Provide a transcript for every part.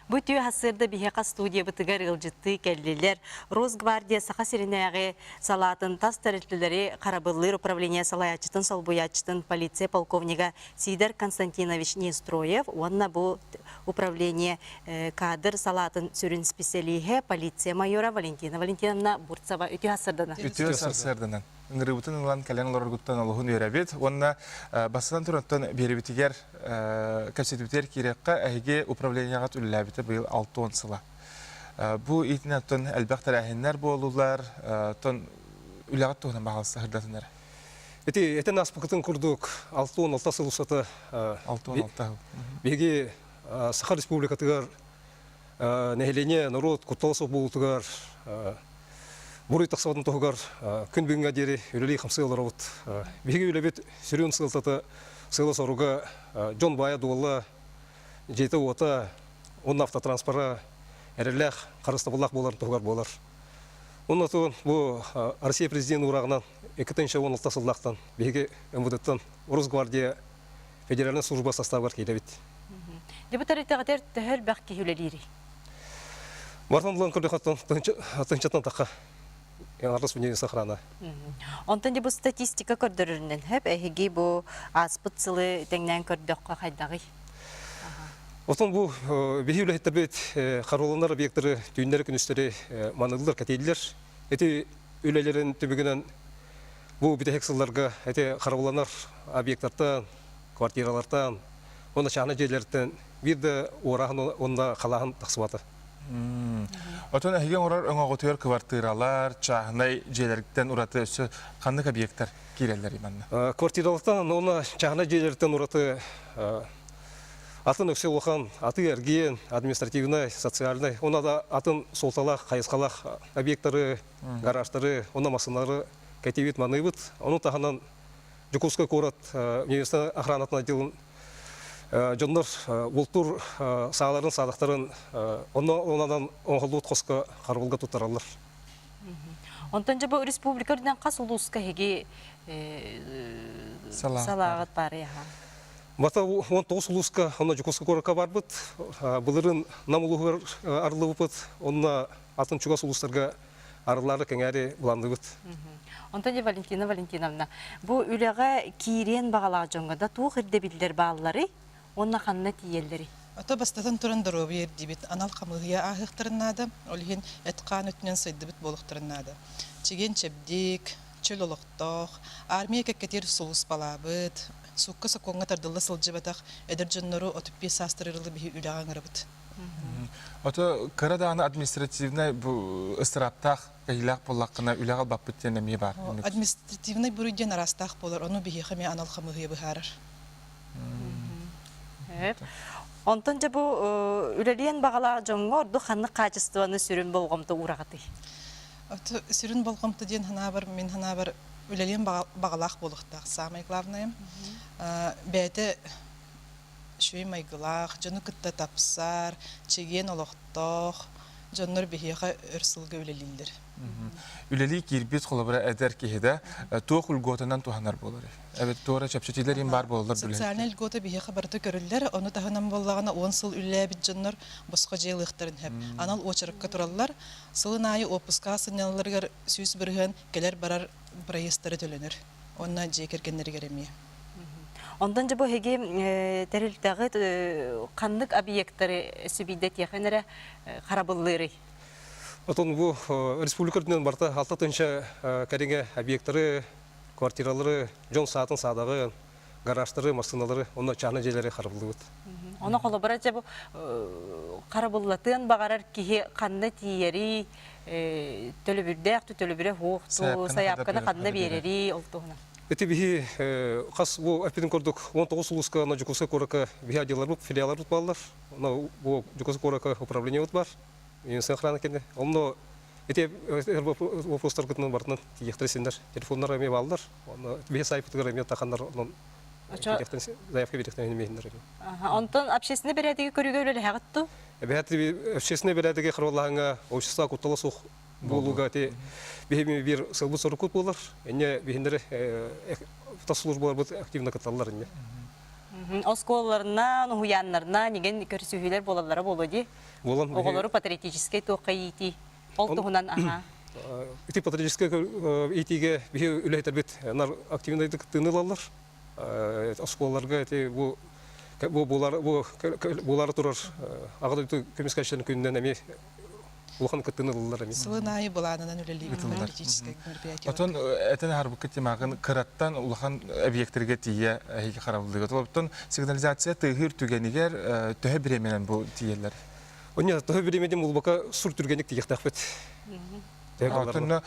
Бу түйе хасырда бихека студия бытыгар ылжытты келлилер. Росгвардия саха сиренеге салатын тас тәрелтләре карабыллыр управление салаячытын солбуячытын полиция полковнига Сидор Константинович Нестроев, онна бу управление кадр салатын сүрін специалиге полиция майора Валентина Валентиновна Бурцова үтү хасырдана. Үтү хасырдана. Ngırıbıtın ılan kalen olurguttan oluğun öğrebet. Onunla basıdan turundan beribitiger kapsitibiter kirekka әйге управлениyagat ülləbiti bu yıl 6-10 sıla. Bu itinattan elbaqtar əhinlər bolurlar, üləgat toğunan bağlısı hırdatınlar. Eten aspakıtın kurduk 6-16 sıl usatı. 6-16 Begi Sakha Respublikatıgar nehelene narod kutlası bultugar Бурый тақсаватын тоғығар күн бүгінгі дері үлелей қамсығылар ауыт. Беге үлебет сүрен сылтаты сылы соруға Джон Бая дуылы жеті ота, оның автотранспора әріләқ қарысты бұлақ боларын тоғығар болар. Оның атын бұл Россия президенті ұрағынан 2-16 сылдақтан беге МВД-тан Росгвардия федеральный служба составығар кейлебет. Депутаттар тәһәл бәқке үлелері. Бартан бұлан көрдіқаттан тыңчаттан таққа. Арыс өнері сақырана. Онтан де бұл статистика көрдірінен әп әйге бұл аспыт сылы тәңнен көрдіққа қайдағы? Отын бұл бейі үләйттер бет қаруланар объекттері, түйіндері күністері манылылар кәтейлер. Әте үләйлерін түбігінен бұл бітәхек сылларға әте қаруланар объекттардан, квартиралардан, оны шағына жерлерден бірді орағын онда қалағын тақсыбаты. Отон әйген орар өңі ғотуер квартиралар, чағынай жерлерден ұраты өсі қандық объекттар керелер иманна? Квартиралардан оны чағынай жерлерден ұраты атын өксе оған, аты әрген, административный, социальный, оны да атын солталақ, қайысқалақ объекттары, гараждары, оны масынары кәтевет маныбыт. Оның тағынан Жуковской город университет охранатын отделын Жондар ултур сағаларын, садақтарын онадан оңғылуыт қосқа қарғылға тұттаралар. Онтан жабы республикардан қас ұлысқа хеге салағат бары яға? Бата 19 ұлысқа, онна Жуковской городқа бар бұд, бұлырын намылуғыр арылы бұд, онна атын чугас ұлыстарға арылары кәңәрі бұланды бұд. Онтан же Валентина Валентиновна, бұл үліға кейрен бағалағы жоңғада туғы үрді білдер бағалары, онна қанына тиелдері. Ата бастатан турандыру бер дибит анал камыгыя ахыктырнада, олхин эткан өтнен сайдыбыт болуктырнада. Чеген чебдик, чөлолоктох, армия кекетер соус балабыт, сукка саконга тардылы сылжыбатак, эдер жоннору отуппи састырырылы бихи үляган ырабыт. Ата Караданы административный ыстыраптақ кәйләк болаққына үлягал баппыттен әме бар? Административный бүруден арастақ болар, оны бихи хаме анал камыгыя бихарар. Онтан жа бұл үлелен бағала жоңғы орды қанны қачыстығаны сүрін болғымды ұрағаты? Сүрін болғымды ден мен хана бар үлелен бағалақ болықтақ. Самый главное. Бәді шөй майғылақ, жоны күтті тапсар, чеген олықтық, жоннор бихиға өрсілгі үлелілдер. Үлелі кирбет қолабыра әдер кейді тоқ үлготынан туғанар болыр. Әбет тоғыра чәпшетелер ем бар болылар бүлі. Социальный үлготы бихиға барды көрілдер, оны тағынан болағына 10 сыл үлі әбет жоннор босқа жейлықтарын әп. Анал очырыққа тұралылар, сылын айы опысқа сынялыларғар сүйіс бірген келер барар проестары төленір. Онына жекергенлері керемей. Ондан жа бұл хеге тәрілтіғі қандық объекттары сөбейді тияқынары қарабыллары? Отын бұл республикардан барта 6-тынша кәріңе объекттары, квартиралары, жон саатын садағы, гараждары, машиналары, оны чағына жерлері қарабылды бұд. Оны қолы бұра жа бұл қарабыллатын бағарар кейі қанды тиері, төлі бүрді әқті төлі бүрі хоқты, саяпқаны қанды берері олтуғына. Эти бихи қас бұл әппетін көрдік 19 ұлысқа Жуковской городқа бихи аделар бұд, филиалар бұд балылар. Бұл Жуковской городқа управление бұд бар. Юнисен охрана кенде. Олно эти вопростар гытнын бартынан тиехтресендер, телефоннар эме балдар. Оны бе сайпытыгар эме тахандар онон заявка беректен эмейиндер. Онтон общественный бередиги көрүгө өлө хагытту. Бехати общественный бередиги кырыллаһанга общество куттала сух болуга те бехими бир сылбы сорукут болар. Эне бехиндер та службалар бут активно каталлар эне. Осколларына, нухуяннарына, неген көрсүхүлер болалары болоди. Болан Оголору патриотический тоққа ити. Ол туһунан аха. ити патриотический итиге бихи үлейтер бит нар активныйдык тынылалар. Осколларга эти бу булар турар агыды көмескәчләрен күннән эми улхан кытынылалар эми. Сылынайы буланынан үлелибит политическое мероприятие. Отон этен харбык темагын кыраттан улахан объекттерге тие хиги карабылдыгы. Топтон сигнализация тыгыр түгенигер төһө биременен бу тиелер. Оня төһө биремеден улбака сур түргенек тиектәхбет. Отон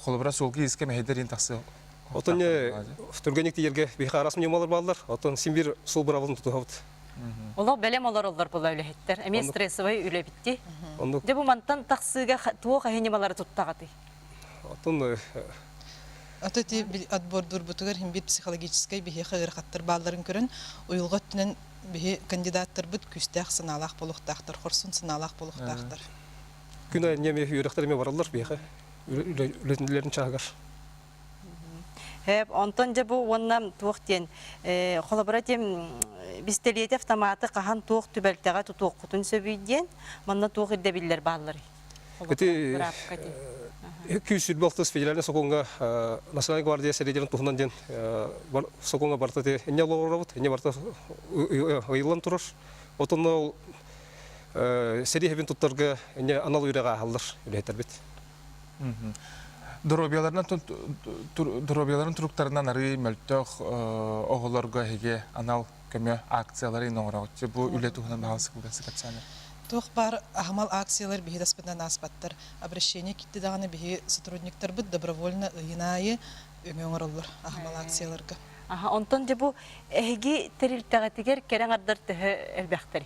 колобра солги иске мехедерин таксы. Отон түргенек тиерге бихарас мнемалар балдар. Отон симбир сул бравын тутугабыт. Олар белем олар була үлехеттер. Эми стрессовый үле битти. Онда Де бу мантан таксыга туох хенемалары туттагаты. отон Атыти отбор дурбутугар хим бит психологический бихи хырхаттар балларын көрөн уйулготтунан бихи кандидаттар бит күстәх сыналак болуктактар, хорсун сыналак болуктактар. күнә неме юрактарыме баралар биха. Үлетүләрен чагар. Хеп онтон же бу оннан туохтен коллаборатив бистелиет автоматы кахан туох түбелтега тутуоккутун сөбүйден манна туох ирде биллер баалары. Эти Күсүл балтыс федеральный соконга Национальная гвардия средерин тухнан ден соконга бартаты эне лоробут эне барта ыйлан турар. Отон серихебин туттарга эне анал үйрәгә алдар үләтер бит. Дробияларын туруктарынан ары мөлтөх оголорго хеге анал көмө акциялары ноңорогчу бу үле тухнан баалсы кылгасы катсаны. Тух бар ахмал акциялар бихи даспытан аспаттар. Обращение китти даганы бихи сотрудниктар бит добровольно ыйнайы өңөңөрөлөр ахмал акцияларга. Аха онтон же бу эги терилтегатигер керең ардар төһө элбәхтери.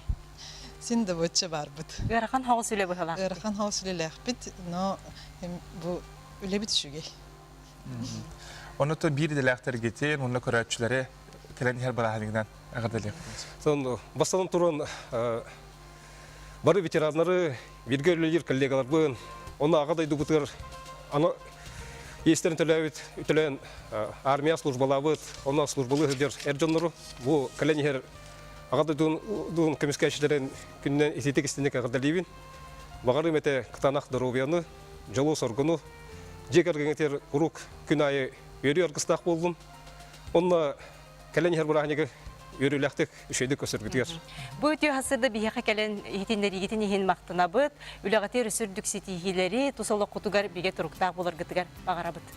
Син да боча бар бит. Гарахан хагыс үле быхала. Эрхан хаусулелек бит, но бу үлебит шугей. Оны то бир делектер кетен, оны көрәтчүләре келен һәр бараһыгынан агырдалык. Сон бастан туран бары ветераннары биргелер коллегалар бын. Оны агадай дугутыр. Аны естерин төлөбүт, үтөлөн армия службалабыт, оны службалы хәдер эрҗоннору. Бу коллегер агадай дун комиссиячеләрен күннән итетек истенек агырдалыбын. Багары мете кытанак здоровьяны, жолу соргуну, жекергеңетер урук күнайы өрү аргыстак болдум. Онна коллегер бурахнеге өрүләктек үшөйдү көсөргүтүгөр. Бу өтө хасырда бияка келен хитиндери гитин хин мактанабыт, үлөгәте ресурдүк ситихилери тусалык кутугар биге туруктак булар гытыгар багарабыт.